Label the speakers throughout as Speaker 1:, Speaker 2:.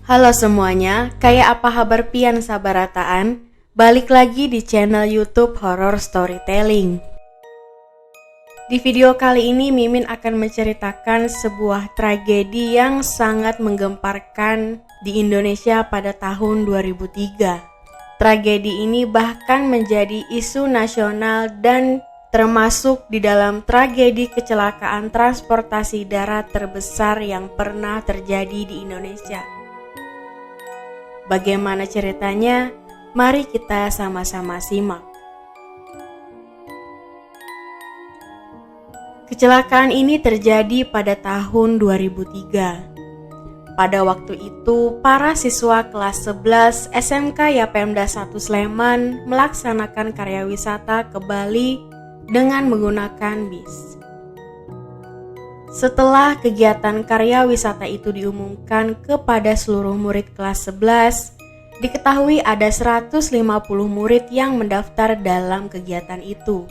Speaker 1: Halo semuanya, kayak apa kabar pian sabarataan? Balik lagi di channel YouTube Horror Storytelling. Di video kali ini Mimin akan menceritakan sebuah tragedi yang sangat menggemparkan di Indonesia pada tahun 2003. Tragedi ini bahkan menjadi isu nasional dan termasuk di dalam tragedi kecelakaan transportasi darat terbesar yang pernah terjadi di Indonesia. Bagaimana ceritanya? Mari kita sama-sama simak. Kecelakaan ini terjadi pada tahun 2003. Pada waktu itu, para siswa kelas 11 SMK Yapemda 1 Sleman melaksanakan karya wisata ke Bali dengan menggunakan bis. Setelah kegiatan karya wisata itu diumumkan kepada seluruh murid kelas 11, diketahui ada 150 murid yang mendaftar dalam kegiatan itu.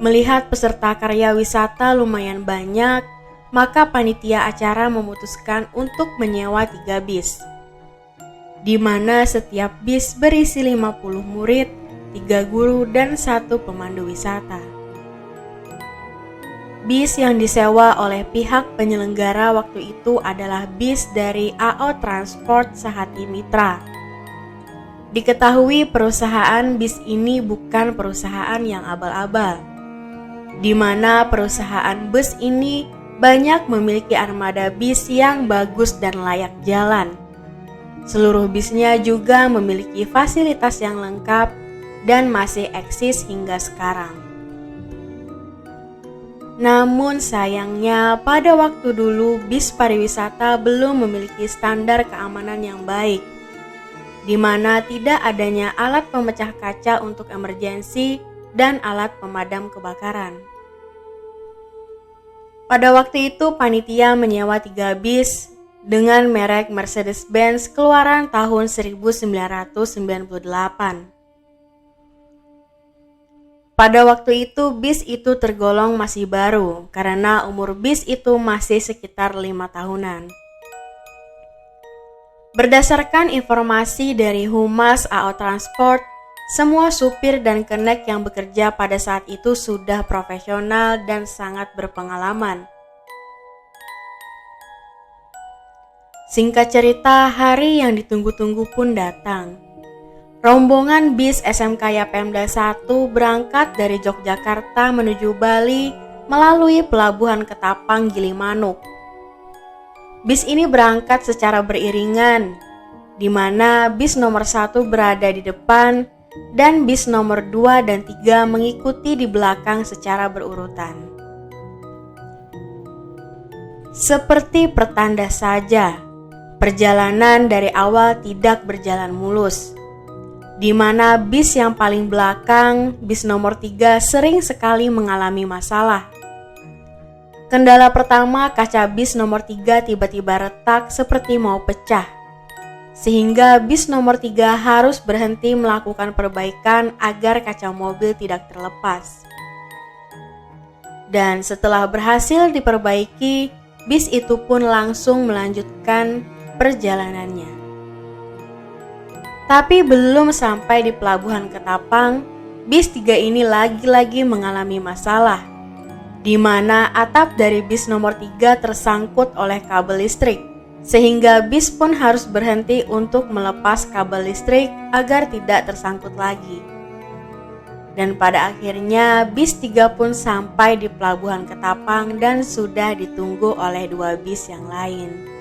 Speaker 1: Melihat peserta karya wisata lumayan banyak, maka panitia acara memutuskan untuk menyewa 3 bis, di mana setiap bis berisi 50 murid, 3 guru, dan 1 pemandu wisata. Bis yang disewa oleh pihak penyelenggara waktu itu adalah bis dari AO Transport Sahati Mitra. Diketahui perusahaan bis ini bukan perusahaan yang abal-abal, di mana perusahaan bus ini banyak memiliki armada bis yang bagus dan layak jalan. Seluruh bisnya juga memiliki fasilitas yang lengkap dan masih eksis hingga sekarang. Namun sayangnya pada waktu dulu bis pariwisata belum memiliki standar keamanan yang baik, di mana tidak adanya alat pemecah kaca untuk emergensi dan alat pemadam kebakaran. Pada waktu itu panitia menyewa 3 bis dengan merek Mercedes-Benz keluaran tahun 1998. Pada waktu itu bis itu tergolong masih baru karena umur bis itu masih sekitar 5 tahunan. Berdasarkan informasi dari Humas AO Transport, semua supir dan kenek yang bekerja pada saat itu sudah profesional dan sangat berpengalaman. Singkat cerita, hari yang ditunggu-tunggu pun datang. Rombongan bis SMK Yapemda 1 berangkat dari Yogyakarta menuju Bali melalui pelabuhan Ketapang Gilimanuk. Bis ini berangkat secara beriringan, di mana bis nomor 1 berada di depan dan bis nomor 2 dan 3 mengikuti di belakang secara berurutan. Seperti pertanda saja, perjalanan dari awal tidak berjalan mulus, di mana bis yang paling belakang, bis nomor 3, sering sekali mengalami masalah. Kendala pertama, kaca bis nomor 3 tiba-tiba retak seperti mau pecah, sehingga bis nomor 3 harus berhenti melakukan perbaikan agar kaca mobil tidak terlepas. Dan setelah berhasil diperbaiki, bis itu pun langsung melanjutkan perjalanannya. Tapi belum sampai di pelabuhan Ketapang, bis 3 ini lagi-lagi mengalami masalah, di mana atap dari bis nomor 3 tersangkut oleh kabel listrik, sehingga bis pun harus berhenti untuk melepas kabel listrik agar tidak tersangkut lagi. Dan pada akhirnya bis 3 pun sampai di pelabuhan Ketapang dan sudah ditunggu oleh 2 bis yang lain.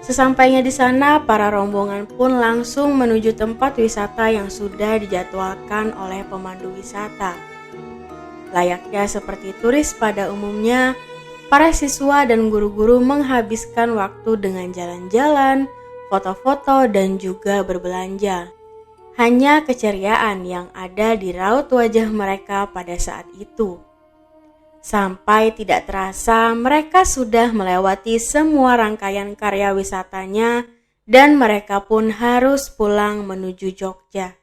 Speaker 1: Sesampainya di sana, para rombongan pun langsung menuju tempat wisata yang sudah dijadwalkan oleh pemandu wisata. Layaknya seperti turis pada umumnya, para siswa dan guru-guru menghabiskan waktu dengan jalan-jalan, foto-foto, dan juga berbelanja. Hanya keceriaan yang ada di raut wajah mereka pada saat itu. Sampai tidak terasa mereka sudah melewati semua rangkaian karya wisatanya dan mereka pun harus pulang menuju Jogja.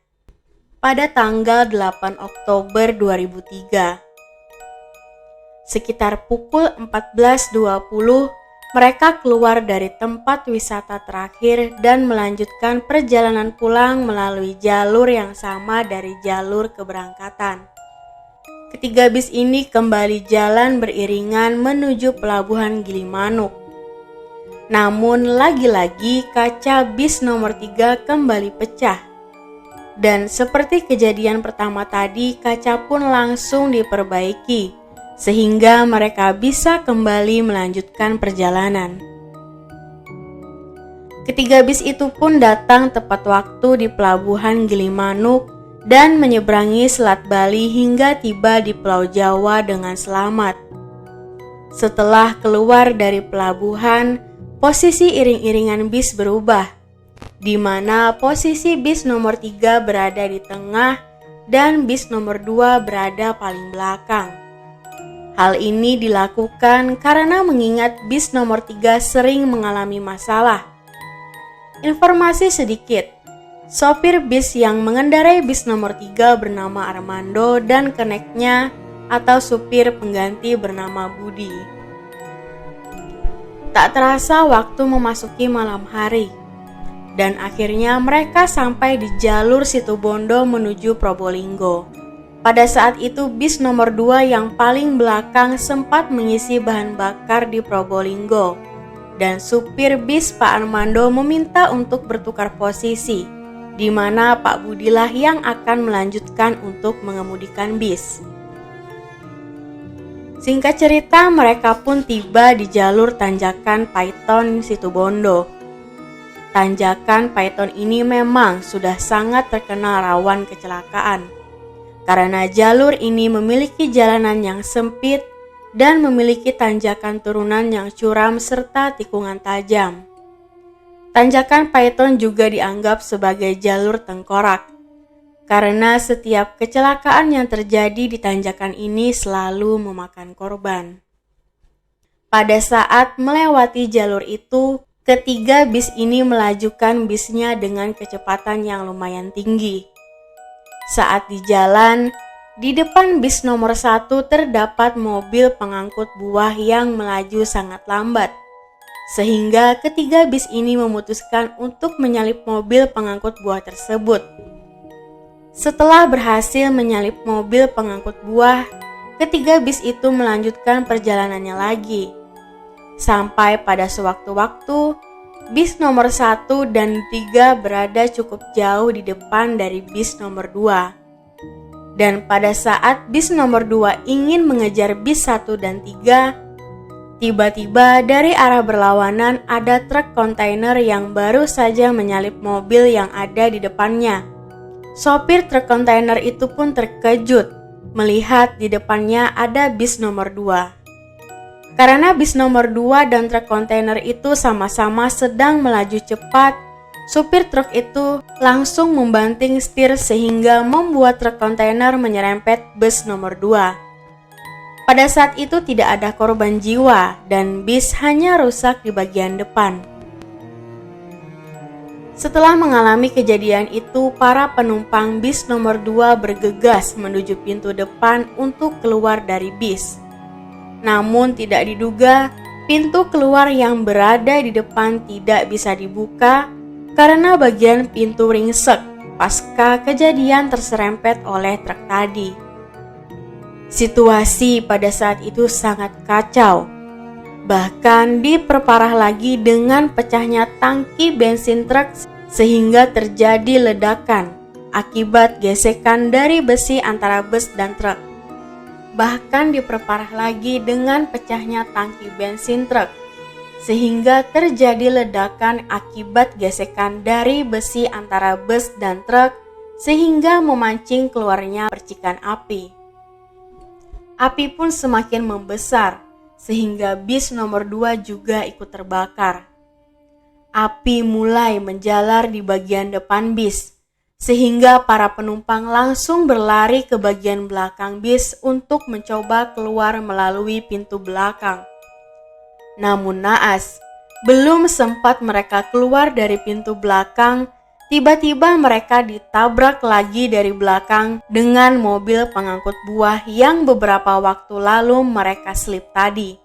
Speaker 1: Pada tanggal 8 Oktober 2003, sekitar pukul 14.20, mereka keluar dari tempat wisata terakhir dan melanjutkan perjalanan pulang melalui jalur yang sama dari jalur keberangkatan. Ketiga bis ini kembali jalan beriringan menuju pelabuhan Gilimanuk. Namun lagi-lagi kaca bis nomor 3 kembali pecah. Dan seperti kejadian pertama tadi, kaca pun langsung diperbaiki, sehingga mereka bisa kembali melanjutkan perjalanan. Ketiga bis itu pun datang tepat waktu di pelabuhan Gilimanuk dan menyeberangi Selat Bali hingga tiba di Pulau Jawa dengan selamat. Setelah keluar dari pelabuhan, posisi iring-iringan bis berubah, di mana posisi bis nomor 3 berada di tengah dan bis nomor 2 berada paling belakang. Hal ini dilakukan karena mengingat bis nomor 3 sering mengalami masalah. Informasi sedikit, sopir bis yang mengendarai bis nomor 3 bernama Armando dan keneknya atau supir pengganti bernama Budi. Tak terasa waktu memasuki malam hari, dan akhirnya mereka sampai di jalur Situbondo menuju Probolinggo. Pada saat itu bis nomor 2 yang paling belakang sempat mengisi bahan bakar di Probolinggo, dan supir bis Pak Armando meminta untuk bertukar posisi, di mana Pak Budilah yang akan melanjutkan untuk mengemudikan bis. Singkat cerita, mereka pun tiba di jalur Tanjakan Paiton Situbondo. Tanjakan Paiton ini memang sudah sangat terkenal rawan kecelakaan, karena jalur ini memiliki jalanan yang sempit dan memiliki tanjakan turunan yang curam serta tikungan tajam. Tanjakan Paiton juga dianggap sebagai jalur tengkorak, karena setiap kecelakaan yang terjadi di tanjakan ini selalu memakan korban. Pada saat melewati jalur itu, ketiga bis ini melajukan bisnya dengan kecepatan yang lumayan tinggi. Saat di jalan, di depan bis nomor 1 terdapat mobil pengangkut buah yang melaju sangat lambat, sehingga ketiga bis ini memutuskan untuk menyalip mobil pengangkut buah tersebut. Setelah berhasil menyalip mobil pengangkut buah, ketiga bis itu melanjutkan perjalanannya lagi. Sampai pada sewaktu-waktu, bis nomor 1 dan 3 berada cukup jauh di depan dari bis nomor 2. Dan pada saat bis nomor 2 ingin mengejar bis 1 dan 3, tiba-tiba dari arah berlawanan ada truk kontainer yang baru saja menyalip mobil yang ada di depannya. Sopir truk kontainer itu pun terkejut melihat di depannya ada bis nomor 2. Karena bis nomor 2 dan truk kontainer itu sama-sama sedang melaju cepat, supir truk itu langsung membanting setir sehingga membuat truk kontainer menyerempet bus nomor 2. Pada saat itu tidak ada korban jiwa dan bis hanya rusak di bagian depan. Setelah mengalami kejadian itu, para penumpang bis nomor 2 bergegas menuju pintu depan untuk keluar dari bis. Namun tidak diduga, pintu keluar yang berada di depan tidak bisa dibuka karena bagian pintu ringsek pasca kejadian terserempet oleh truk tadi. Situasi pada saat itu sangat kacau. Bahkan diperparah lagi dengan pecahnya tangki bensin truk sehingga terjadi ledakan akibat gesekan dari besi antara bus dan truk. Bahkan diperparah lagi dengan pecahnya tangki bensin truk, sehingga terjadi ledakan akibat gesekan dari besi antara bus dan truk, sehingga memancing keluarnya percikan api. Api pun semakin membesar, sehingga bis nomor 2 juga ikut terbakar. Api mulai menjalar di bagian depan bis, sehingga para penumpang langsung berlari ke bagian belakang bis untuk mencoba keluar melalui pintu belakang. Namun naas, belum sempat mereka keluar dari pintu belakang, tiba-tiba mereka ditabrak lagi dari belakang dengan mobil pengangkut buah yang beberapa waktu lalu mereka selip tadi.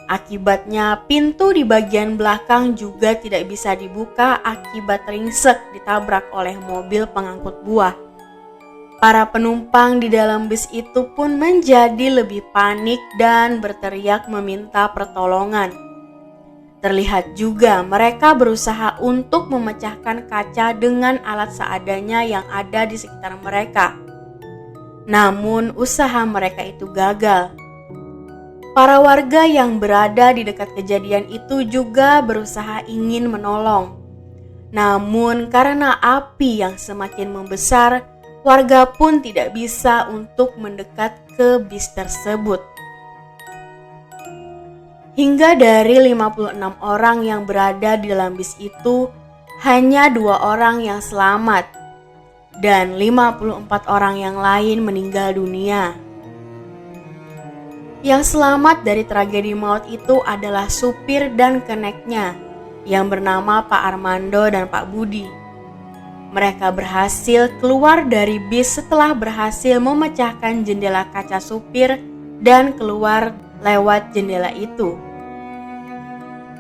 Speaker 1: Akibatnya pintu di bagian belakang juga tidak bisa dibuka akibat ringsek ditabrak oleh mobil pengangkut buah. Para penumpang di dalam bis itu pun menjadi lebih panik dan berteriak meminta pertolongan. Terlihat juga mereka berusaha untuk memecahkan kaca dengan alat seadanya yang ada di sekitar mereka. Namun usaha mereka itu gagal. Para warga yang berada di dekat kejadian itu juga berusaha ingin menolong. Namun karena api yang semakin membesar, warga pun tidak bisa untuk mendekat ke bis tersebut. Hingga dari 56 orang yang berada di dalam bis itu, hanya 2 orang yang selamat dan 54 orang yang lain meninggal dunia. Yang selamat dari tragedi maut itu adalah supir dan keneknya yang bernama Pak Armando dan Pak Budi. Mereka berhasil keluar dari bis setelah berhasil memecahkan jendela kaca supir dan keluar lewat jendela itu.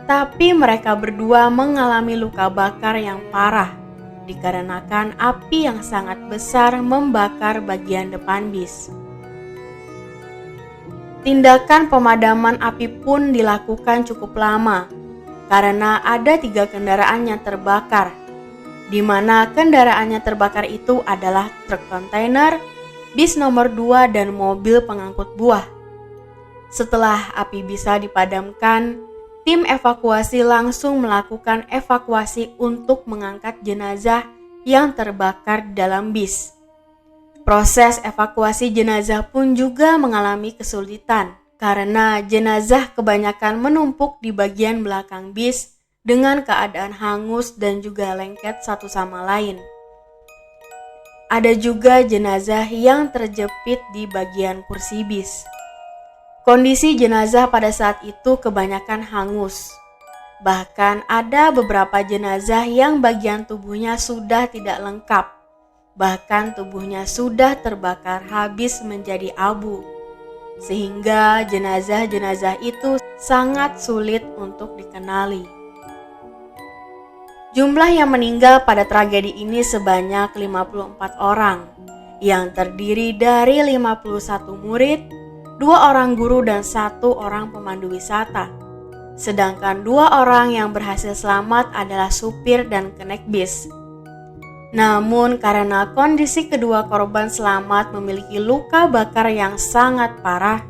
Speaker 1: Tapi mereka berdua mengalami luka bakar yang parah dikarenakan api yang sangat besar membakar bagian depan bis. Tindakan pemadaman api pun dilakukan cukup lama karena ada 3 kendaraan yang terbakar, di mana kendaraan yang terbakar itu adalah truk kontainer, bis nomor 2 dan mobil pengangkut buah. Setelah api bisa dipadamkan, tim evakuasi langsung melakukan evakuasi untuk mengangkat jenazah yang terbakar di dalam bis. Proses evakuasi jenazah pun juga mengalami kesulitan karena jenazah kebanyakan menumpuk di bagian belakang bis dengan keadaan hangus dan juga lengket satu sama lain. Ada juga jenazah yang terjepit di bagian kursi bis. Kondisi jenazah pada saat itu kebanyakan hangus. Bahkan ada beberapa jenazah yang bagian tubuhnya sudah tidak lengkap. Bahkan tubuhnya sudah terbakar habis menjadi abu. Sehingga jenazah-jenazah itu sangat sulit untuk dikenali. Jumlah yang meninggal pada tragedi ini sebanyak 54 orang, yang terdiri dari 51 murid, 2 orang guru dan 1 orang pemandu wisata. Sedangkan 2 orang yang berhasil selamat adalah supir dan kenek bis. Namun karena kondisi kedua korban selamat memiliki luka bakar yang sangat parah,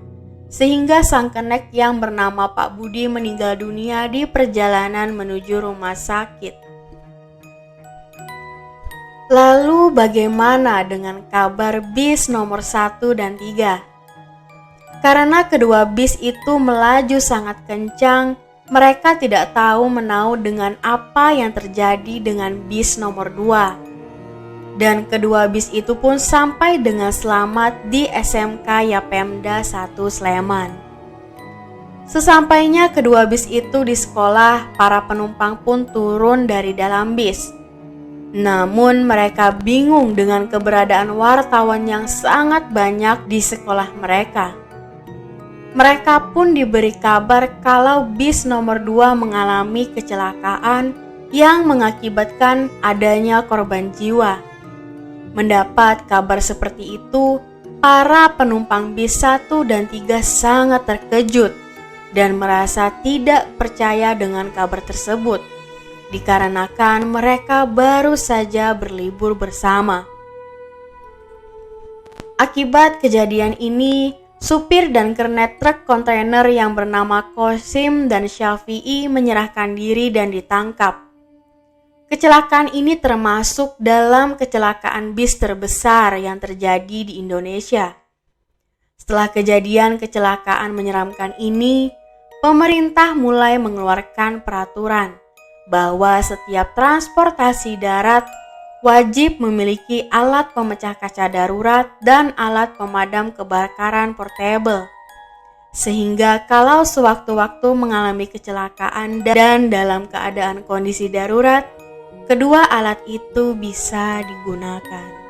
Speaker 1: sehingga sang kenek yang bernama Pak Budi meninggal dunia di perjalanan menuju rumah sakit. Lalu bagaimana dengan kabar bis nomor 1 dan 3? Karena kedua bis itu melaju sangat kencang, mereka tidak tahu menau dengan apa yang terjadi dengan bis nomor 2. Dan kedua bis itu pun sampai dengan selamat di SMK Yapemda 1 Sleman. Sesampainya kedua bis itu di sekolah, para penumpang pun turun dari dalam bis. Namun mereka bingung dengan keberadaan wartawan yang sangat banyak di sekolah mereka. Mereka pun diberi kabar kalau bis nomor 2 mengalami kecelakaan yang mengakibatkan adanya korban jiwa. Mendapat kabar seperti itu, para penumpang bis 1 dan 3 sangat terkejut dan merasa tidak percaya dengan kabar tersebut, dikarenakan mereka baru saja berlibur bersama. Akibat kejadian ini, supir dan kernet truk kontainer yang bernama Kosim dan Syafi'i menyerahkan diri dan ditangkap. Kecelakaan ini termasuk dalam kecelakaan bis terbesar yang terjadi di Indonesia. Setelah kejadian kecelakaan menyeramkan ini, pemerintah mulai mengeluarkan peraturan bahwa setiap transportasi darat wajib memiliki alat pemecah kaca darurat dan alat pemadam kebakaran portable. Sehingga kalau sewaktu-waktu mengalami kecelakaan dan dalam keadaan kondisi darurat, kedua alat itu bisa digunakan.